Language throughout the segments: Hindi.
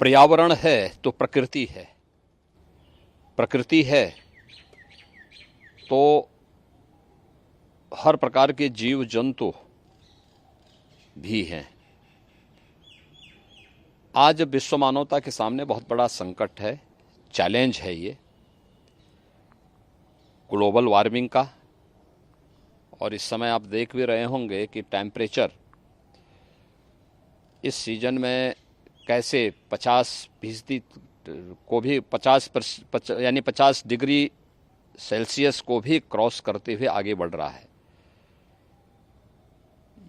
पर्यावरण है तो प्रकृति है, प्रकृति है तो हर प्रकार के जीव जंतु भी हैं। आज विश्व मानवता के सामने बहुत बड़ा संकट है, चैलेंज है ये ग्लोबल वार्मिंग का। और इस समय आप देख भी रहे होंगे कि टेम्परेचर इस सीजन में कैसे 50% को भी 50 डिग्री सेल्सियस को भी क्रॉस करते हुए आगे बढ़ रहा है।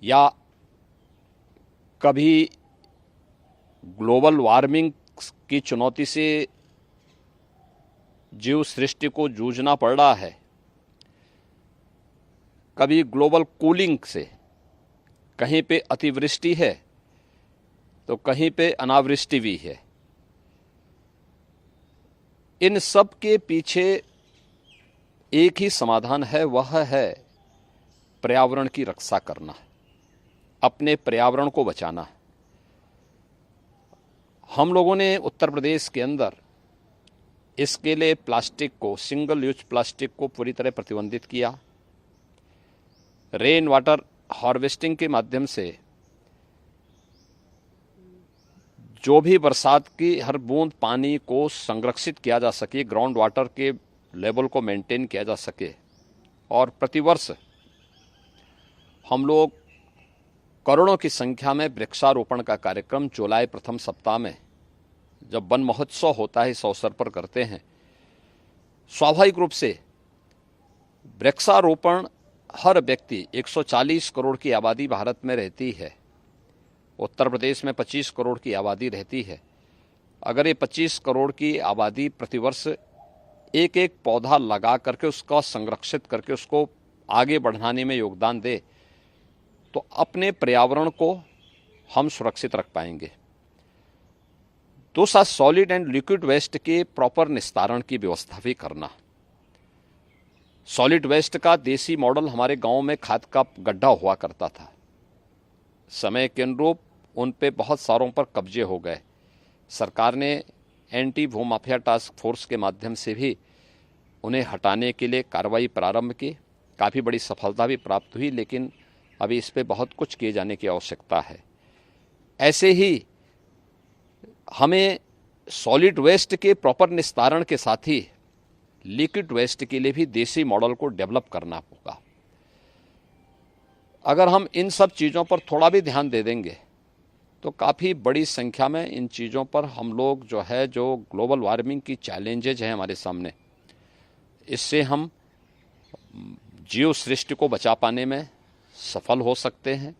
या कभी ग्लोबल वार्मिंग की चुनौती से जीव सृष्टि को जूझना पड़ रहा है, कभी ग्लोबल कूलिंग से कहीं पे अतिवृष्टि है तो कहीं पे अनावृष्टि भी है। इन सब के पीछे एक ही समाधान है, वह है पर्यावरण की रक्षा करना, अपने पर्यावरण को बचाना। हम लोगों ने उत्तर प्रदेश के अंदर इसके लिए प्लास्टिक को, सिंगल यूज प्लास्टिक को पूरी तरह प्रतिबंधित किया। रेन वाटर हार्वेस्टिंग के माध्यम से जो भी बरसात की हर बूंद पानी को संरक्षित किया जा सके, ग्राउंड वाटर के लेवल को मेंटेन किया जा सके। और प्रतिवर्ष हम लोग करोड़ों की संख्या में वृक्षारोपण का कार्यक्रम जुलाई प्रथम सप्ताह में जब वन महोत्सव होता है इस अवसर पर करते हैं। स्वाभाविक रूप से वृक्षारोपण हर व्यक्ति, 140 करोड़ की आबादी भारत में रहती है, उत्तर प्रदेश में 25 करोड़ की आबादी रहती है। अगर ये 25 करोड़ की आबादी प्रतिवर्ष एक एक पौधा लगा करके उसका संरक्षित करके उसको आगे बढ़ाने में योगदान दे तो अपने पर्यावरण को हम सुरक्षित रख पाएंगे। दूसरा, सॉलिड एंड लिक्विड वेस्ट के प्रॉपर निस्तारण की व्यवस्था भी करना। सॉलिड वेस्ट का देसी मॉडल हमारे गांव में खाद का गड्ढा हुआ करता था। समय के अनुरूप उन पे बहुत सारों पर कब्जे हो गए। सरकार ने एंटी भूमाफिया टास्क फोर्स के माध्यम से भी उन्हें हटाने के लिए कार्रवाई प्रारंभ की। काफ़ी बड़ी सफलता भी प्राप्त हुई, लेकिन अभी इस पे बहुत कुछ किए जाने की आवश्यकता है। ऐसे ही हमें सॉलिड वेस्ट के प्रॉपर निस्तारण के साथ ही लिक्विड वेस्ट के लिए भी देसी मॉडल को डेवलप करना होगा। अगर हम इन सब चीज़ों पर थोड़ा भी ध्यान दे देंगे तो काफ़ी बड़ी संख्या में इन चीज़ों पर हम लोग जो ग्लोबल वार्मिंग की चैलेंजेज हैं हमारे सामने, इससे हम जीव सृष्टि को बचा पाने में सफल हो सकते हैं।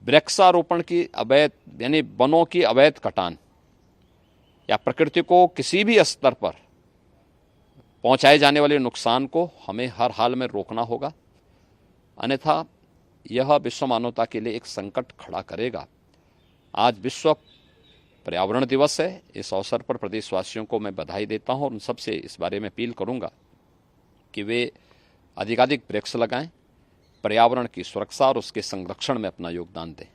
वृक्षारोपण की अवैध यानी वनों की अवैध कटान या प्रकृति को किसी भी स्तर पर पहुंचाए जाने वाले नुकसान को हमें हर हाल में रोकना होगा, अन्यथा यह विश्व मानवता के लिए एक संकट खड़ा करेगा। आज विश्व पर्यावरण दिवस है। इस अवसर पर प्रदेशवासियों को मैं बधाई देता हूं और उन सबसे इस बारे में अपील करूंगा कि वे अधिकाधिक वृक्ष लगाएं, पर्यावरण की सुरक्षा और उसके संरक्षण में अपना योगदान दें।